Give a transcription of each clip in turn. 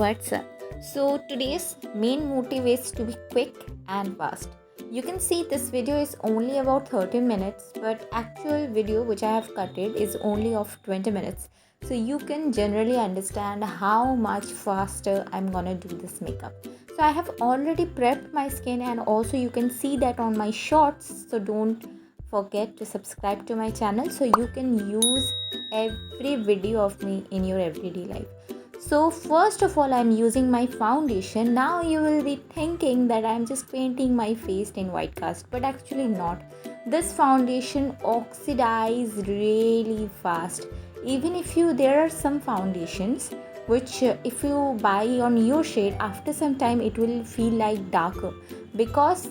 What's up? So today's main motive is to be quick and fast. You can see this video is only about 13 minutes, but actual video which I have cutted is only of 20 minutes. So you can generally understand how much faster I'm gonna do this makeup. So I have already prepped my skin, and also you can see that on my shorts. So don't forget to subscribe to my channel so you can use every video of me in your everyday life. So first of all, I'm using my foundation. Now you will be thinking that I'm just painting my face in white cast, but actually not. This foundation oxidizes really fast. Even if there are some foundations which if you buy on your shade, after some time it will feel like darker because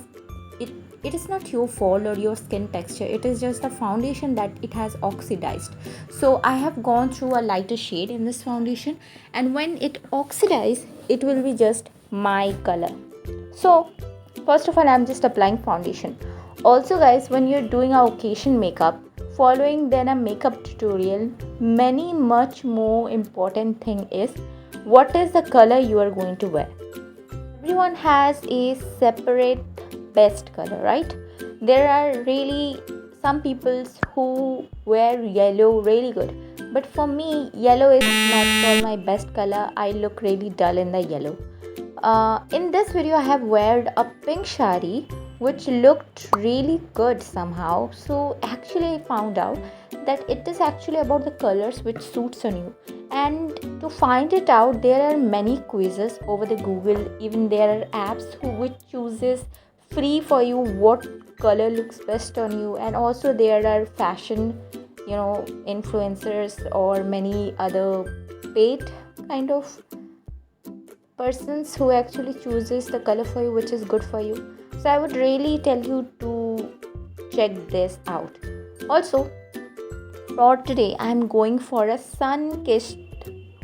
it is not your fault or your skin texture. It is just the foundation that it has oxidized. So I have gone through a lighter shade in this foundation, and when it oxidizes it will be just my color. So first of all, I'm just applying foundation. Also guys, when you're doing a occasion makeup, following then a makeup tutorial, much more important thing is what is the color you are going to wear. Everyone has a separate best color, right? There are really some people who wear yellow really good, but for me yellow is not all my best color. I look really dull in the yellow. In this video I have worn a pink shari which looked really good somehow. So actually I found out that it is actually about the colors which suits on you, and to find it out there are many quizzes over the Google. Even there are apps which chooses free for you what color looks best on you, and also there are fashion influencers or many other paid kind of persons who actually chooses the color for you which is good for you. So I would really tell you to check this out. Also, for today I'm going for a sun-kissed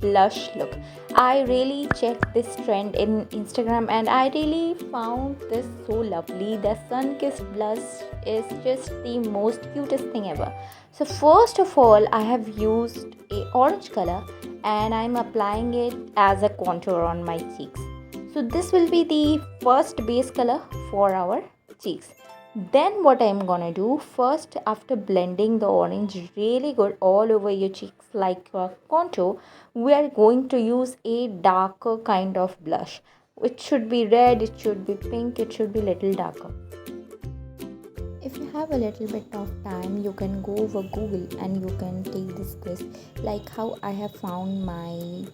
blush look. I really checked this trend in Instagram and I really found this so lovely. The sun-kissed blush is just the most cutest thing ever. So first of all, I have used a orange color and I'm applying it as a contour on my cheeks. So this will be the first base color for our cheeks. Then what I'm gonna do, first after blending the orange really good all over your cheeks like a contour, we are going to use a darker kind of blush. It should be red, it should be pink, it should be little darker. If you have a little bit of time, you can go over Google and you can take this quiz, like how I have found my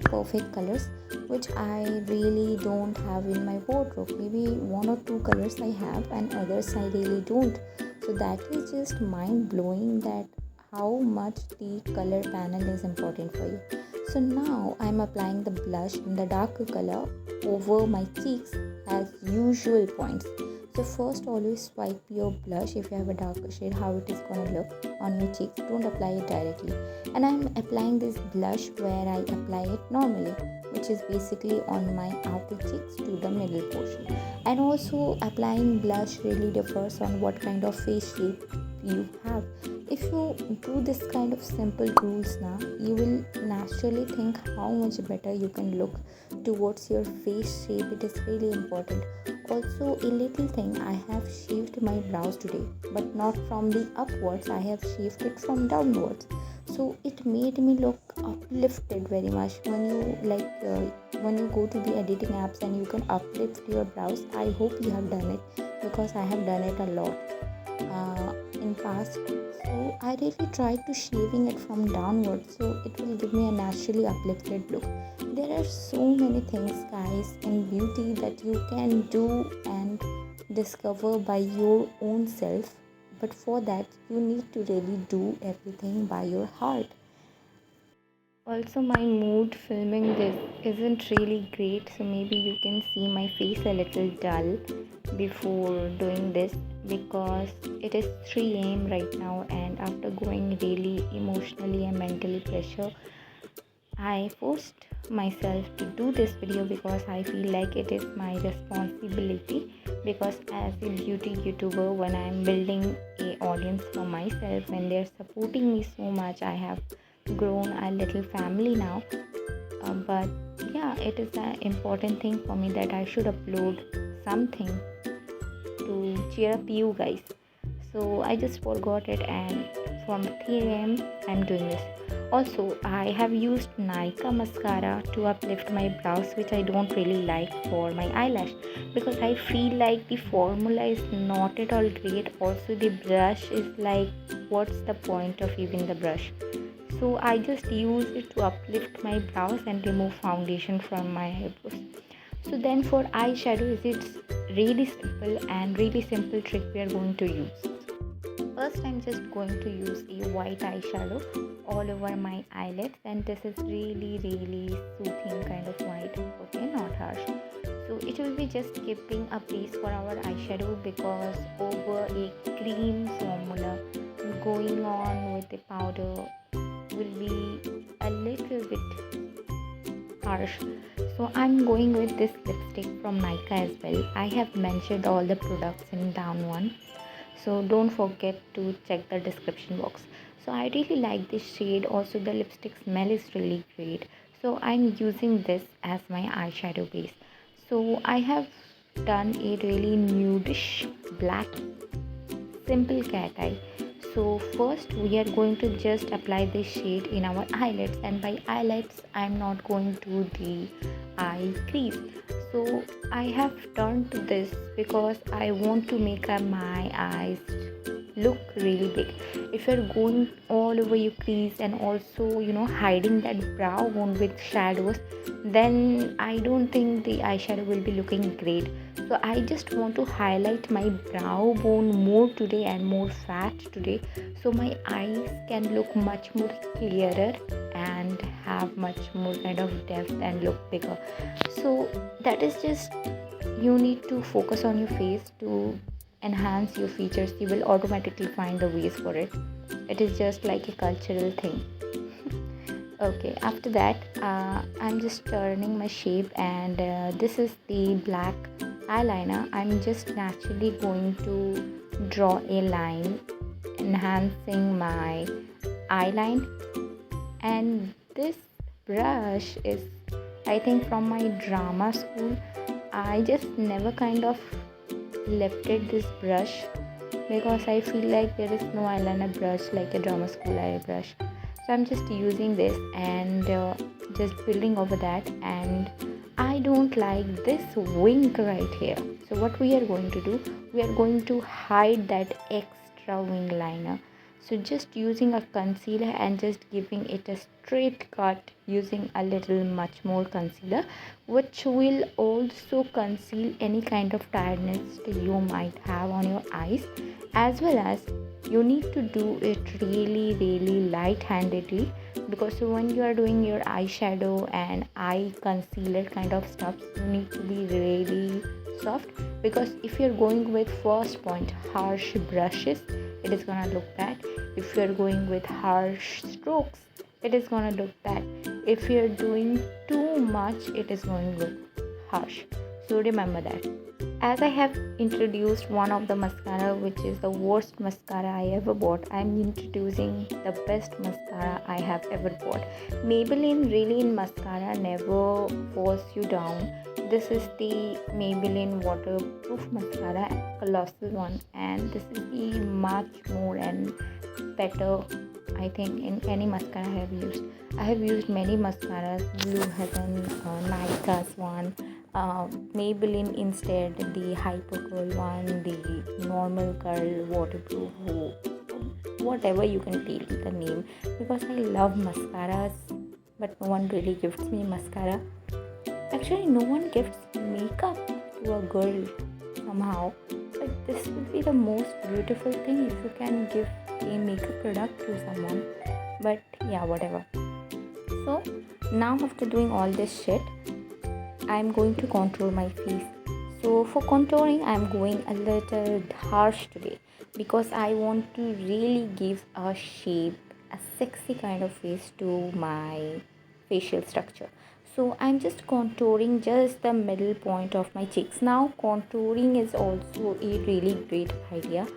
perfect colors which I really don't have in my wardrobe. Maybe one or two colors I have and others I really don't. So that is just mind blowing that how much the color panel is important for you. So now I'm applying the blush in the darker color over my cheeks as usual points. So first always swipe your blush if you have a darker shade, how it is going to look on your cheeks. Don't apply it directly. And I'm applying this blush where I apply it normally, which is basically on my outer cheeks to the middle portion. And also applying blush really differs on what kind of face shape you have. If you do this kind of simple rules now, you will naturally think how much better you can look towards your face shape. It is really important. Also, a little thing, I have shaved my brows today, but not from the upwards. I have shaved it from downwards. So it made me look uplifted very much. When you when you go to the editing apps and you can uplift your brows, I hope you have done it because I have done it a lot in past. So I really tried to shaving it from downwards, so it will give me a naturally uplifted look. There are so many things guys in beauty that you can do and discover by your own self, but for that you need to really do everything by your heart. Also, my mood filming this isn't really great, so maybe you can see my face a little dull before doing this because it is 3 a.m. right now, and after going really emotionally and mentally pressure, I forced myself to do this video because I feel like it is my responsibility, because as a beauty YouTuber, when I'm building a audience for myself and they're supporting me so much, I have grown a little family now, but yeah, it is an important thing for me that I should upload something to cheer up you guys. So I just forgot it, and from 3 a.m. I'm doing this. Also, I have used Nykaa mascara to uplift my brows, which I don't really like for my eyelash because I feel like the formula is not at all great. Also, the brush is like, what's the point of using the brush? So I just use it to uplift my brows and remove foundation from my eyebrows. So then for eyeshadows, it's really simple trick we are going to use. First, I'm just going to use a white eyeshadow all over my eyelids, and this is really soothing kind of white, okay, not harsh. So it will be just keeping a base for our eyeshadow because over a cream formula going on with the powder will be a little bit harsh. So I'm going with this lipstick from Nykaa as well. I have mentioned all the products in down one, so don't forget to check the description box. So I really like this shade. Also the lipstick smell is really great, so I'm using this as my eyeshadow base. So I have done a really nudish black simple cat eye. So first we are going to just apply this shade in our eyelids, and by eyelids I'm not going to the eye crease. So I have turned to this because I want to make my eyes look really big. If you're going all over your crease and also hiding that brow bone with shadows, then I don't think the eyeshadow will be looking great. So I just want to highlight my brow bone more today and more fat today, so my eyes can look much more clearer and have much more kind of depth and look bigger. So that is just, you need to focus on your face to enhance your features. You will automatically find the ways for it. It is just like a cultural thing. Okay, after that I'm just turning my shape, and this is the black eyeliner. I'm just naturally going to draw a line enhancing my eyeline, and this brush is, I think, from my drama school. I just never kind of lifted this brush because I feel like there is no eyeliner brush like a drama school eye brush. So I'm just using this and just building over that, and I don't like this wing right here. So what we are going to do, we are going to hide that extra wing liner. So just using a concealer and just giving it a straight cut using a little much more concealer, which will also conceal any kind of tiredness that you might have on your eyes, as well as you need to do it really light handedly, because when you are doing your eyeshadow and eye concealer kind of stuff, you need to be really soft, because if you're going with first point harsh brushes, it is gonna look bad. If you're going with harsh strokes, it is gonna look bad. If you're doing too much, it is going to look harsh. So remember that. As I have introduced one of the mascara, which is the worst mascara I ever bought, I'm introducing the best mascara I have ever bought. Maybelline really in mascara never falls you down. This is the Maybelline waterproof mascara, collosal one, and this is the much more and better, I think, in any mascara I have used. I have used many mascaras, Blue Heaven, Nykaa's one, Maybelline instead, the Hyper Curl one, the normal curl waterproof, whatever you can tell the name, because I love mascaras, but no one really gifts me mascara. Actually, no one gifts makeup to a girl somehow, but this would be the most beautiful thing if you can give a makeup product to someone. But yeah, whatever. So now after doing all this shit, I'm going to contour my face. So for contouring, I'm going a little harsh today because I want to really give a shape, a sexy kind of face to my facial structure. So I'm just contouring just the middle point of my cheeks. Now contouring is also a really great idea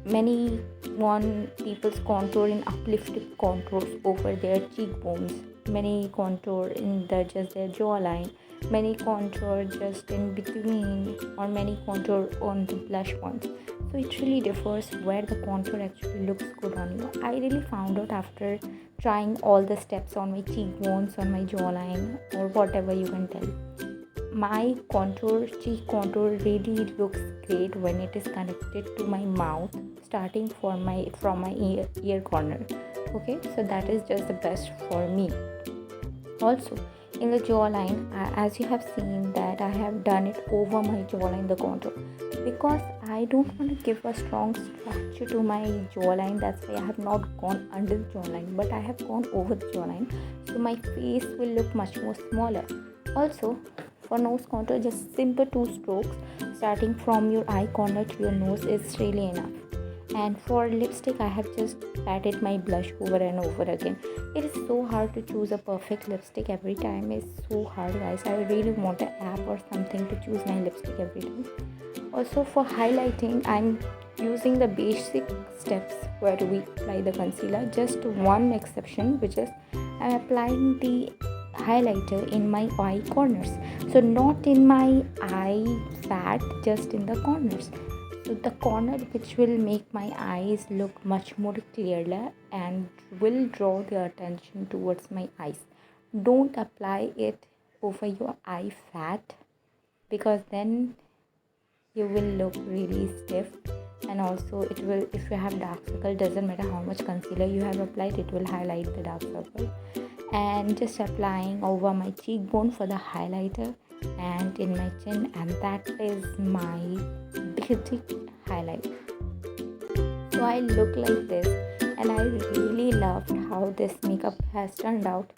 many want people's contour in uplifted contours over their cheekbones, many contour in just their jawline, many contour just in between, or many contour on the blush points. So it really differs where the contour actually looks good on you. I really found out after trying all the steps on my cheekbones, on my jawline, or whatever you can tell. My cheek contour really looks great when it is connected to my mouth, starting from my ear corner. Okay, so that is just the best for me. Also, in the jawline, as you have seen that I have done it over my jawline, the contour, because I don't want to give a strong structure to my jawline. That's why I have not gone under the jawline, but I have gone over the jawline, so my face will look much more smaller. Also, for nose contour, just simple 2 strokes starting from your eye corner to your nose is really enough. And for lipstick, I have just patted my blush over and over again. It is so hard to choose a perfect lipstick every time. It's so hard, guys. I really want an app or something to choose my lipstick every time. Also, for highlighting, I'm using the basic steps where we apply the concealer. Just one exception, which is I'm applying the highlighter in my eye corners, so not in my eye fat, just in the corners. So the corner which will make my eyes look much more clearer and will draw the attention towards my eyes. Don't apply it over your eye fat, because then you will look really stiff, and also it will, if you have dark circle, doesn't matter how much concealer you have applied, it will highlight the dark circle. And just applying over my cheekbone for the highlighter and in my chin, and that is my basic highlight. So I look like this, and I really loved how this makeup has turned out.